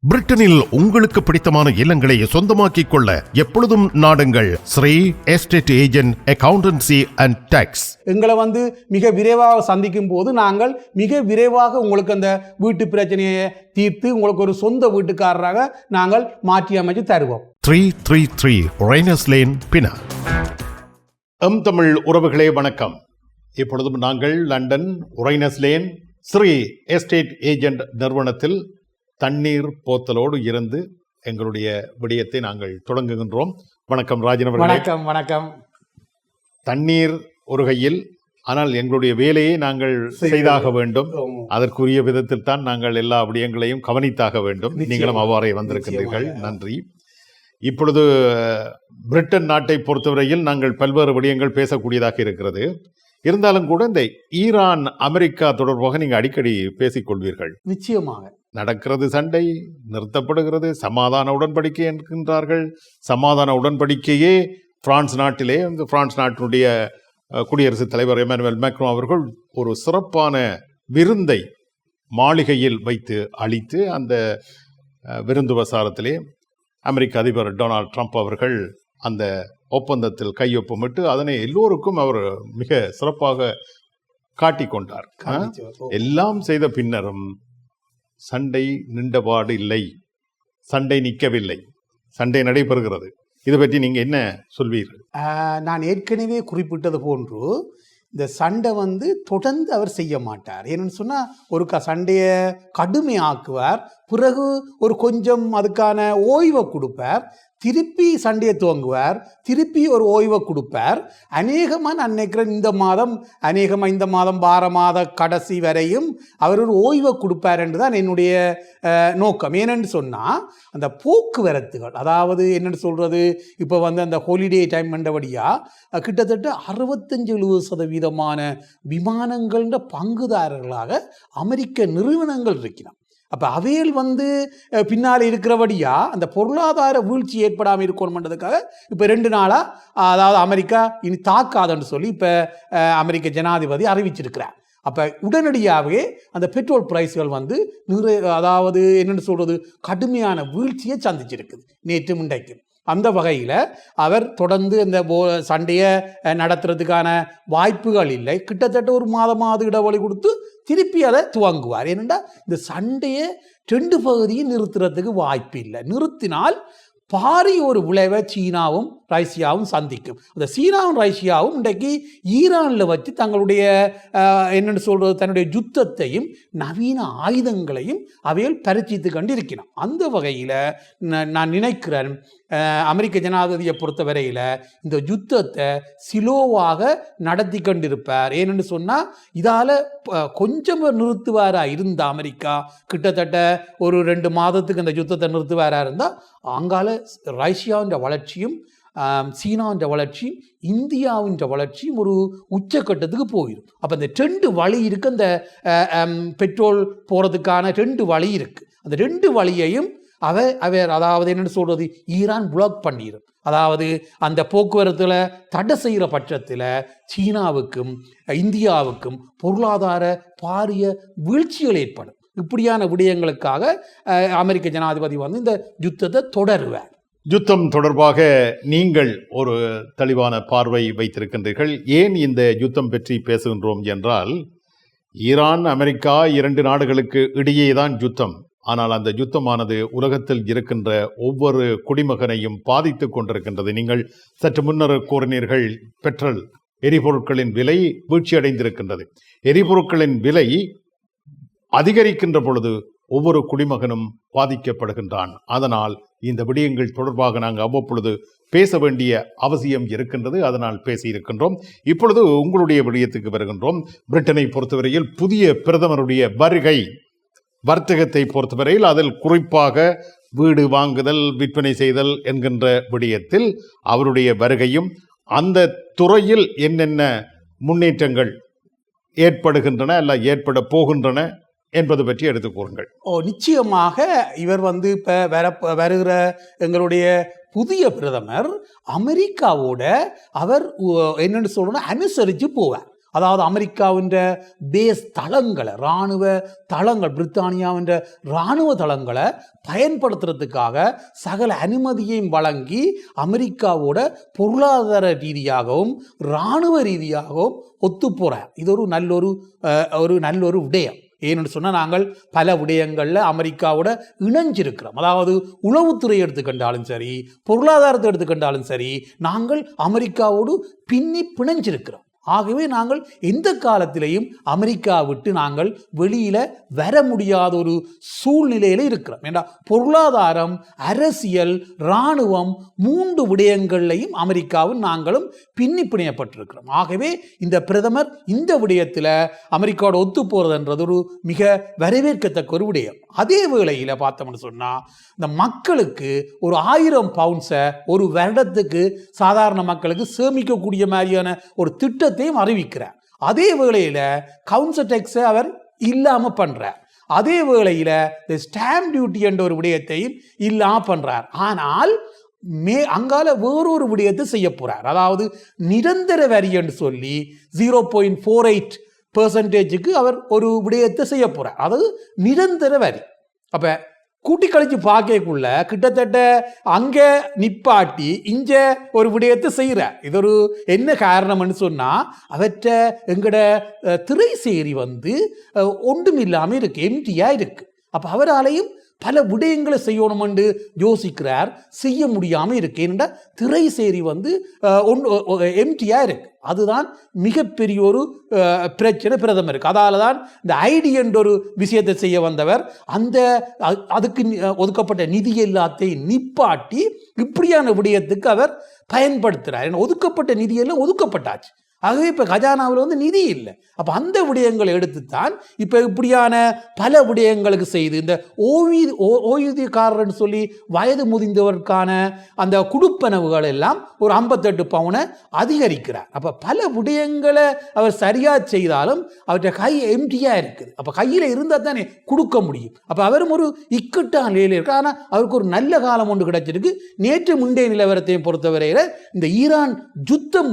பிரிட்டனில் உங்களுக்கு பிடித்தமான இல்லங்களை சொந்தமாக்கிக் கொள்ள எப்பொழுதும் நாடுங்கள் Sri estate agent accountancy and tax. எங்களை மிக விரைவாக சந்திக்கும் போது நாங்கள் மிக விரைவாக உங்களுக்கு அந்த வீட்டு பிரச்சனையை தீர்த்து உங்களுக்கு ஒரு சொந்த வீட்டுக்காரராக நாங்கள் மாற்றி அமைச்சு தருவோம். 333 ரெய்னர்ஸ் லேன், பினா. தமிழ் உறவுகளே வணக்கம். இப்பொழுதும் நாங்கள் London Rayners Lane Sri estate agent நிறுவனத்தில் தண்ணீர் போத்தலோடு இருந்து எங்களுடைய விடயத்தை நாங்கள் தொடங்குகின்றோம். வணக்கம் ராஜன் அவர்களே. வணக்கம். வணக்கம். தண்ணீர் ஒரு கையில், ஆனால் எங்களுடைய வேலையை நாங்கள் செய்தாக வேண்டும். அதற்குரிய விதத்தில் தான் நாங்கள் எல்லா விடயங்களையும் கவனித்தாக வேண்டும். நீங்களும் அவ்வாறே வந்திருக்கின்றீர்கள், நன்றி. இப்பொழுது பிரிட்டன் நாட்டை பொறுத்தவரையில் நாங்கள் பல்வேறு விடயங்கள் பேசக்கூடியதாக இருக்கிறது. இருந்தாலும் கூட இந்த ஈரான் அமெரிக்கா தொடர்பாக நீங்கள் அடிக்கடி பேசிக்கொள்வீர்கள். நிச்சயமாக நடக்கிறது, சண்டை நிறுத்தப்படுகிறது, சமாதான உடன்படிக்கை என்கின்றார்கள். சமாதான உடன்படிக்கையே பிரான்ஸ் நாட்டிலே, பிரான்ஸ் நாட்டினுடைய குடியரசுத் தலைவர் எமானுவேல் மேக்ரோன் அவர்கள் ஒரு சிறப்பான விருந்தை மாளிகையில் வைத்து அளித்து, அந்த விருந்து வசாரத்திலே அமெரிக்க அதிபர் டொனால்ட் ட்ரம்ப் அவர்கள் அந்த ஒப்பந்தத்தில் கையொப்பமிட்டு அதனை எல்லோருக்கும் அவர் மிக சிறப்பாக காட்டிக்கொண்டார். எல்லாம் செய்த பின்னரும் சண்டை நின்றபாடு இல்லை, சண்டை நிற்கவில்லை, சண்டை நடைபெறுகிறது. இதை பற்றி நீங்கள் என்ன சொல்வீர்கள்? நான் ஏற்கனவே குறிப்பிட்டது போன்று இந்த சண்டை தொடர்ந்து அவர் செய்ய மாட்டார். ஏன்னு சொன்னால் ஒரு சண்டையை கடுமையாக்குவார், பிறகு ஒரு கொஞ்சம் அதுக்கான ஓய்வை கொடுப்பார், திருப்பி சண்டையை துவங்குவார், திருப்பி ஒரு ஓய்வை கொடுப்பார். அநேகமாக நான் நினைக்கிறேன் இந்த மாதம் வார மாத கடைசி வரையும் அவர் ஒரு ஓய்வை கொடுப்பார் என்று தான் என்னுடைய நோக்கம். ஏனென்று சொன்னால் அந்த போக்குவரத்துகள், அதாவது என்னென்னு சொல்கிறது, இப்போ அந்த ஹாலிடே டைம் என்றபடியாக கிட்டத்தட்ட 65-70% விமானங்கள்ன்ற பங்குதாரர்களாக அமெரிக்க நிறுவனங்கள் இருக்கிறான். அப்போ அவையில் பின்னால் இருக்கிறபடியா அந்த பொருளாதார வீழ்ச்சி ஏற்படாமல் இருக்கணும்ன்றதுக்காக இப்போ 2 நாளாக, அதாவது அமெரிக்கா இனி தாக்காதுன்னு சொல்லி இப்போ அமெரிக்க ஜனாதிபதி அறிவிச்சிருக்கிறார். அப்போ உடனடியாகவே அந்த பெட்ரோல் பிரைஸ்கள் அதாவது என்னென்னு சொல்கிறது, கடுமையான வீழ்ச்சியை சந்திச்சிருக்குது நேற்று இன்றைக்கு. அந்த வகையில் அவர் தொடர்ந்து இந்த சண்டையை நடத்துறதுக்கான வாய்ப்புகள் இல்லை. கிட்டத்தட்ட ஒரு மாத இடைவெளி கொடுத்து திருப்பி அதை துவங்குவார். ஏனென்றா இந்த சண்டையை 2 பகுதியும் நிறுத்துறதுக்கு வாய்ப்பு இல்லை. நிறுத்தினால் பாரிய ஒரு விளைவை சீனாவும் ரஷ்யாவும் சந்திக்கும். அந்த சீனாவும் ரஷ்யாவும் இன்றைக்கு ஈரானில் வச்சு தங்களுடைய என்னென்னு சொல்கிறது, தன்னுடைய யுத்தத்தையும் நவீன ஆயுதங்களையும் அவையில் பரிச்சித்து கொண்டு இருக்கிறோம். அந்த வகையில் நான் நினைக்கிறேன் அமெரிக்க ஜனாதிபதியை பொறுத்த வரையில் இந்த யுத்தத்தை சிலோவாக நடத்தி கொண்டிருப்பார். ஏன்னு சொன்னால் இதால் கொஞ்சம் நிறுத்துவாராக இருந்த அமெரிக்கா கிட்டத்தட்ட ஒரு 2 மாதத்துக்கு அந்த யுத்தத்தை நிறுத்துவாராக இருந்தால் அங்கால ரஷ்யாவின் வளர்ச்சியும் சீனாவின் வளர்ச்சியும் இந்தியாவின் வளர்ச்சியும் ஒரு உச்சக்கட்டத்துக்கு போயிடும். அப்போ இந்த 2 வழி இருக்குது, அந்த பெட்ரோல் போகிறதுக்கான 2 வழி இருக்குது. அந்த 2 வழியையும் அவர் அதாவது என்னென்னு சொல்கிறது, ஈரான் பிளாக் பண்ணிடும். அதாவது அந்த போக்குவரத்தில் தடை செய்கிற பட்சத்தில் சீனாவுக்கும் இந்தியாவுக்கும் பொருளாதார பாரிய வீழ்ச்சிகள் ஏற்படும். இப்படியான விடயங்களுக்காக அமெரிக்க ஜனாதிபதி இந்த யுத்தத்தை தொடருவார். யுத்தம் தொடர்பாக நீங்கள் ஒரு தெளிவான பார்வை வைத்திருக்கின்றீர்கள். ஏன் இந்த யுத்தம் பற்றி பேசுகின்றோம் என்றால், ஈரான் அமெரிக்கா 2 நாடுகளுக்கு இடையேதான் யுத்தம். ஆனால் அந்த யுத்தமானது உலகத்தில் இருக்கின்ற ஒவ்வொரு குடிமகனையும் பாதித்து கொண்டிருக்கின்றது. நீங்கள் சற்று முன்னர் கூறினீர்கள், பெட்ரோல் எரிபொருட்களின் விலை வீழ்ச்சியடைந்திருக்கின்றது. எரிபொருட்களின் விலை அதிகரிக்கின்ற பொழுது ஒவ்வொரு குடிமகனும் பாதிக்கப்படுகின்றான். அதனால் இந்த விடயங்கள் தொடர்பாக நாங்கள் அவ்வப்பொழுது பேச வேண்டிய அவசியம் இருக்கின்றது. அதனால் பேசியிருக்கின்றோம். இப்பொழுது உங்களுடைய விடயத்துக்கு வருகின்றோம். பிரிட்டனை பொறுத்தவரையில் புதிய பிரதமருடைய வருகை, வர்த்தகத்தை பொறுத்தவரையில் அதில் குறிப்பாக வீடு வாங்குதல், விற்பனை செய்தல் என்கின்ற விடயத்தில் அவருடைய வருகையும் அந்த துறையில் என்னென்ன முன்னேற்றங்கள் ஏற்படுகின்றன அல்ல ஏற்பட போகின்றன என்பது பற்றி எடுத்து கூறுங்கள். நிச்சயமாக இவர் இப்போ வருகிற எங்களுடைய புதிய பிரதமர் அமெரிக்காவோட அவர் என்னென்னு சொல்லணும் அனுசரித்து போவார். அதாவது அமெரிக்காவின் பேஸ் தளங்களை, இராணுவ தளங்கள், பிரித்தானியாவின் இராணுவ தளங்களை பயன்படுத்துறதுக்காக சகல அனுமதியையும் வழங்கி அமெரிக்காவோட பொருளாதார ரீதியாகவும் இராணுவ ரீதியாகவும் ஒத்து போறார். இது ஒரு நல்லொரு விடயம். ஏன்னு சொன்னால் நாங்கள் பல விடயங்களில் அமெரிக்காவோட இணைஞ்சிருக்கிறோம். அதாவது உளவுத்துறை எடுத்துக்கொண்டாலும் சரி, பொருளாதாரத்தை எடுத்துக்கொண்டாலும் சரி, நாங்கள் அமெரிக்காவோடு பிணைஞ்சிருக்கிறோம். ஆகவே நாங்கள் எந்த காலத்திலையும் அமெரிக்கா விட்டு நாங்கள் வெளியில வர முடியாத ஒரு சூழ்நிலையில இருக்கிறோம். ஏன்னா பொருளாதாரம், அரசியல், இராணுவம் 3 விடயங்கள்லையும் அமெரிக்காவும் நாங்களும் பிணையப்பட்டிருக்கிறோம். ஆகவே இந்த பிரதமர் இந்த விடயத்தில் அமெரிக்காவோட ஒத்து போறதுன்றது ஒரு மிக வரவேற்கத்தக்க ஒரு விடயம். அதே வேளையில பார்த்தோம்னு சொன்னா இந்த மக்களுக்கு ஒரு 1000 பவுண்ட்ஸை ஒரு வருடத்துக்கு சாதாரண மக்களுக்கு சேமிக்கக்கூடிய மாதிரியான ஒரு திட்டத்தையும் அறிவிக்கிறார். அதே வேளையில கவுன்சில் டேக்ஸை அவர் இல்லாம பண்றார். அதே வேளையில ஸ்டாம்ப் டியூட்டி என்ற ஒரு விடயத்தையும் இல்லாம பண்றார். ஆனால் அங்கால வேறொரு விடயத்தை செய்ய போறார். அதாவது நிரந்தர வரி என்று சொல்லி 0.48% அவர் ஒரு விடயத்தை செய்ய போறார். அதாவது நிரந்தர வரி. அப்ப கூட்டி கழிச்சு பார்க்கக்குள்ள கிட்டத்தட்ட அங்க நிப்பாட்டி இங்க ஒரு விடயத்தை செய்யற. இது ஒரு என்ன காரணம்னு சொன்னா அவற்றை எங்கட திரைசேரி ஒன்றும் இல்லாம இருக்கு, எம்டியா இருக்கு. அப்ப அவராலையும் பல விடயங்களை செய்யணும் என்று யோசிக்கிறார், செய்ய முடியாம இருக்கு. ஏன்னா திரைசேரி எம்டியா இருக்கு. அதுதான் மிகப்பெரிய ஒரு பிரச்சனை பிரதமருக்கு. அதால தான் இந்த ஐடி என்ற ஒரு விஷயத்தை செய்ய வந்தவர் அதுக்கு ஒதுக்கப்பட்ட நிதி எல்லாத்தையும் நிப்பாட்டி இப்படியான விடயத்துக்கு அவர் பயன்படுத்துறார். ஏன்னா ஒதுக்கப்பட்ட நிதியெல்லாம் ஒதுக்கப்பட்டாச்சு. ஆகவே இப்போ கஜானாவில் நிதி இல்லை. அப்போ அந்த விடயங்களை எடுத்துத்தான் இப்போ இப்படியான பல விடயங்களுக்கு செய்து இந்த ஓய்வூதியக்காரர்னு சொல்லி வயது முதிர்ந்தவருக்கான அந்த குடுப்பனவுகள் எல்லாம் ஒரு 58 பவுனை அதிகரிக்கிறார். அப்போ பல விடயங்களை அவர் சரியாக செய்தாலும் அவற்றை கை எம்டியாக இருக்குது. அப்போ கையில் இருந்தால் தானே கொடுக்க முடியும். அப்போ அவரும் ஒரு இக்கட்டான நிலையில் இருக்கார். ஆனால் அவருக்கு ஒரு நல்ல காலம் ஒன்று கிடைச்சிருக்கு. நேற்று முந்தைய நிலவரத்தையும் பொறுத்தவரையில் இந்த ஈரான் யுத்தம்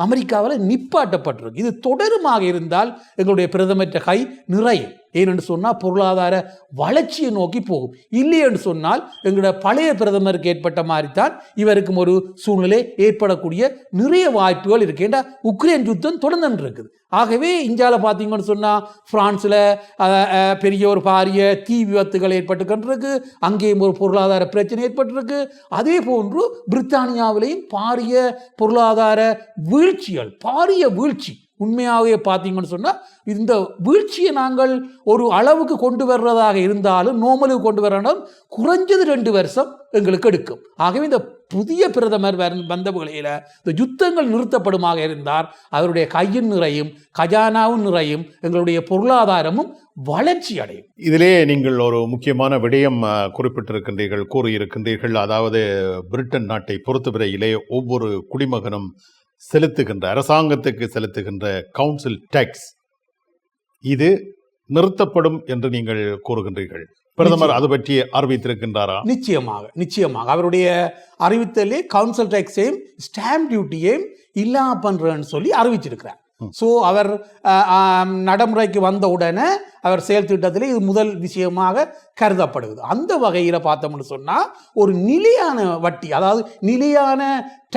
அமெரிக்காவில் நிப்பாட்டப்பட்டிருக்கு. இது தொடருமாக இருந்தால் எங்களுடைய பிரதமர் கை நிறையும். ஏனென்று சொன்னால் பொருளாதார வளர்ச்சியை நோக்கி போகும். இல்லை என்று சொன்னால் எங்களுடைய பழைய பிரதமருக்கு ஏற்பட்ட மாதிரி தான் இவருக்கும் ஒரு சூழ்நிலை ஏற்படக்கூடிய நிறைய வாய்ப்புகள் இருக்கு. ஏன்னா உக்ரைன் யுத்தம் தொடர்ந்து இருக்குது. ஆகவே இந்தியாவில் பார்த்தீங்கன்னு சொன்னால் பிரான்ஸில் பெரிய ஒரு பாரிய தீ விபத்துகள் ஏற்பட்டு கொண்டிருக்கு. அங்கேயும் ஒரு பொருளாதார பிரச்சனை ஏற்பட்டிருக்கு. அதே போன்று பிரித்தானியாவிலையும் பாரிய பொருளாதார வீழ்ச்சிகள், பாரிய வீழ்ச்சி. உண்மையாகவே பார்த்தீங்கன்னு சொன்னால் இந்த வீழ்ச்சியை நாங்கள் ஒரு அளவுக்கு கொண்டு வர்றதாக இருந்தாலும், நோமலுக்கு கொண்டு வரணும், குறைஞ்சது 2 வருஷம் எங்களுக்கு எடுக்கும். ஆகவே இந்த புதிய பிரதமர் வந்த வேளையில் இந்த யுத்தங்கள் நிறுத்தப்படுமாக இருந்தார் அவருடைய கையின் நிறையும் கஜானாவும் நிறையும், எங்களுடைய பொருளாதாரமும் வளர்ச்சி அடையும். இதிலே நீங்கள் ஒரு முக்கியமான விடயம் குறிப்பிட்டிருக்கின்றீர்கள், கூறியிருக்கின்றீர்கள். அதாவது பிரிட்டன் நாட்டை பொறுத்தவரையிலே ஒவ்வொரு குடிமகனும் செலுத்துகின்ற, அரசாங்கத்துக்கு செலுத்துகின்ற கவுன்சில் டேக்ஸ் இது நிறுத்தப்படும் என்று நீங்கள் கூறுகின்றீர்கள். பிரதமர் அது பற்றி அறிவித்திருக்கின்றாரா? நிச்சயமாக அவருடைய அறிவித்தலே கவுன்சில் டேக்ஸையும் ஸ்டாம்ப் டியூட்டியையும் இல்லாம பண்றேன்னு சொல்லி அறிவிச்சிருக்கிறார். ஸோ அவர் நடைமுறைக்கு வந்த உடனே அவர் செயல் திட்டத்திலே இது முதல் விஷயமாக கருதப்படுகிறது. அந்த வகையில் பார்த்தோம்னு சொன்னால் ஒரு நிலையான வட்டி, அதாவது நிலையான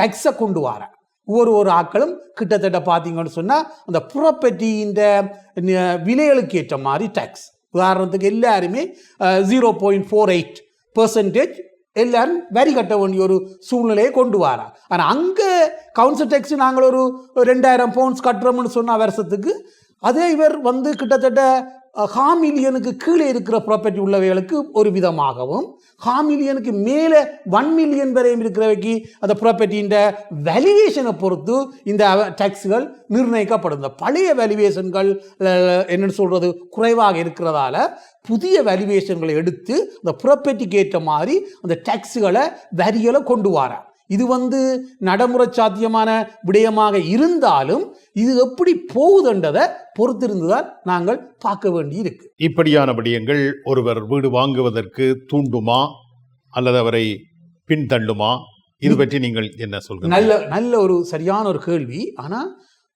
டேக்ஸை கொண்டு வர ஒரு ஆட்களும் கிட்டத்தட்ட பார்த்தீங்கன்னு சொன்னால் அந்த ப்ராப்பர்ட்டியின் விலைகளுக்கு ஏற்ற மாதிரி டேக்ஸ். உதாரணத்துக்கு எல்லாருமே 0.48% எல்லாரும் வரி கட்ட வேண்டிய ஒரு சூழ்நிலையை கொண்டு வராங்க. ஆனால் அங்கே கவுன்சில் டேக்ஸ் நாங்கள் ஒரு 2000 பவுண்ட்ஸ் கட்டுறோம்னு சொன்ன வருஷத்துக்கு, அதே இவர் கிட்டத்தட்ட 1/2 மில்லியனுக்கு கீழே இருக்கிற ப்ராப்பர்ட்டி உள்ளவைகளுக்கு ஒரு விதமாகவும், 1/2 மில்லியனுக்கு மேலே 1 மில்லியன் வரையும் இருக்கிறவைக்கு அந்த ப்ராப்பர்ட்டியின் வேல்யூவேஷனை பொறுத்து இந்த டேக்ஸுகள் நிர்ணயிக்கப்படும். இந்த பழைய வேல்யூவேஷன்கள் என்னென்னு சொல்கிறது குறைவாக இருக்கிறதால புதிய வேல்யூவேஷன்களை எடுத்து அந்த ப்ராப்பர்ட்டிக்கு ஏற்ற மாதிரி அந்த டேக்ஸுகளை வரிகளை கொண்டு வரார். இது நடைமுறை சாத்தியமான விடயமாக இருந்தாலும் இது எப்படி போகுதுன்றதை பொறுத்திருந்துதான் நாங்கள் பார்க்க வேண்டி இருக்கு. இப்படியான விடயங்கள் ஒருவர் வீடு வாங்குவதற்கு தூண்டுமா அல்லது அவரை பின்தள்ளுமா? இது பற்றி நீங்கள் என்ன சொல்றீங்க? நல்ல ஒரு சரியான ஒரு கேள்வி. ஆனால்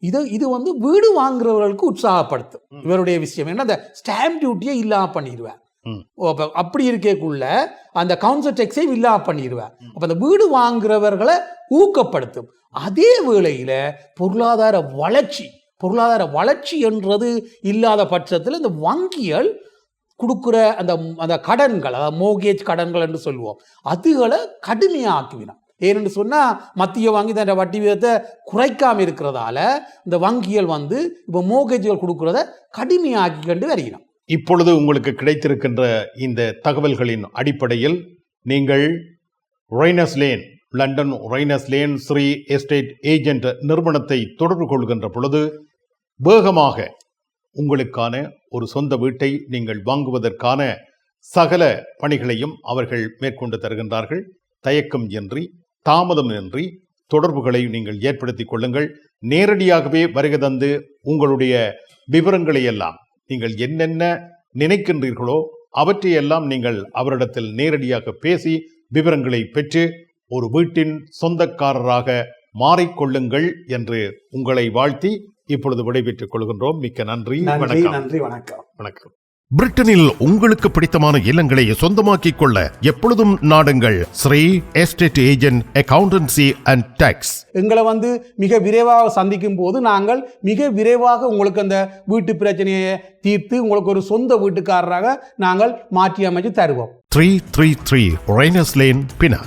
இது வந்து வீடு வாங்குறவர்களுக்கு உற்சாகப்படுத்தும். இவருடைய விஷயம் என்ன, அந்த ஸ்டாம்ப் டியூட்டியை இல்லாம பண்ணிடுவார். அப்படி இருக்கக்குள்ள அந்த கவுன்சில் டேக்ஸையும் இல்லாம பண்ணிடுவார். அப்ப அந்த வீடு வாங்குறவர்களை ஊக்கப்படுத்தும். அதே வேளையில பொருளாதார வளர்ச்சி என்றது இல்லாத பட்சத்தில் இந்த வங்கிகள் கொடுக்குற அந்த கடன்கள், அதாவது மோர்கேஜ் கடன்கள் என்று சொல்லுவோம், அதுகளை கடுமையாக்குவினோம். ஏன்னு சொன்னா மத்திய வங்கி தன் வட்டி விகிதத்தை குறைக்காம இருக்கிறதால இந்த வங்கிகள் வந்து இப்போ மோர்கேஜ்கள் கொடுக்கறத கடுமையாக்கி கொண்டு வருகிறோம். இப்பொழுது உங்களுக்கு கிடைத்திருக்கின்ற இந்த தகவல்களின் அடிப்படையில் நீங்கள் ரைனஸ் lane, London ரைனஸ் lane Sri estate agent நிறுவனத்தை தொடர்பு கொள்கின்ற பொழுது வேகமாக உங்களுக்கான ஒரு சொந்த வீட்டை நீங்கள் வாங்குவதற்கான சகல பணிகளையும் அவர்கள் மேற்கொண்டு தருகின்றார்கள். தயக்கம் இன்றி, தாமதம் இன்றி தொடர்புகளை நீங்கள் ஏற்படுத்திக் கொள்ளுங்கள். நேரடியாகவே வருகை தந்து உங்களுடைய விவரங்களை எல்லாம், நீங்கள் என்னென்ன நினைக்கின்றீர்களோ அவற்றையெல்லாம் நீங்கள் அவரிடத்தில் நேரடியாக பேசி விவரங்களை பெற்று ஒரு வீட்டின் சொந்தக்காரராக மாறிக்கொள்ளுங்கள் என்று உங்களை வாழ்த்தி இப்பொழுது விடைபெற்றுக் கொள்கின்றோம். மிக்க நன்றி. வணக்கம். பிரிட்டனில் உங்களுக்கு பிடித்தமான இல்லங்களை சொந்தமாக்கிக் கொள்ள எப்பொழுதும் நாடுங்கள் Sri estate agent accountancy and tax. எங்களை வந்து மிக விரைவாக சந்திக்கும் போது நாங்கள் மிக விரைவாக உங்களுக்கு அந்த வீட்டு பிரச்சனையை தீர்த்து உங்களுக்கு ஒரு சொந்த வீட்டுக்காரராக நாங்கள் மாற்றி அமைச்சு தருவோம். 333 ரைனஸ் லேன், பினா.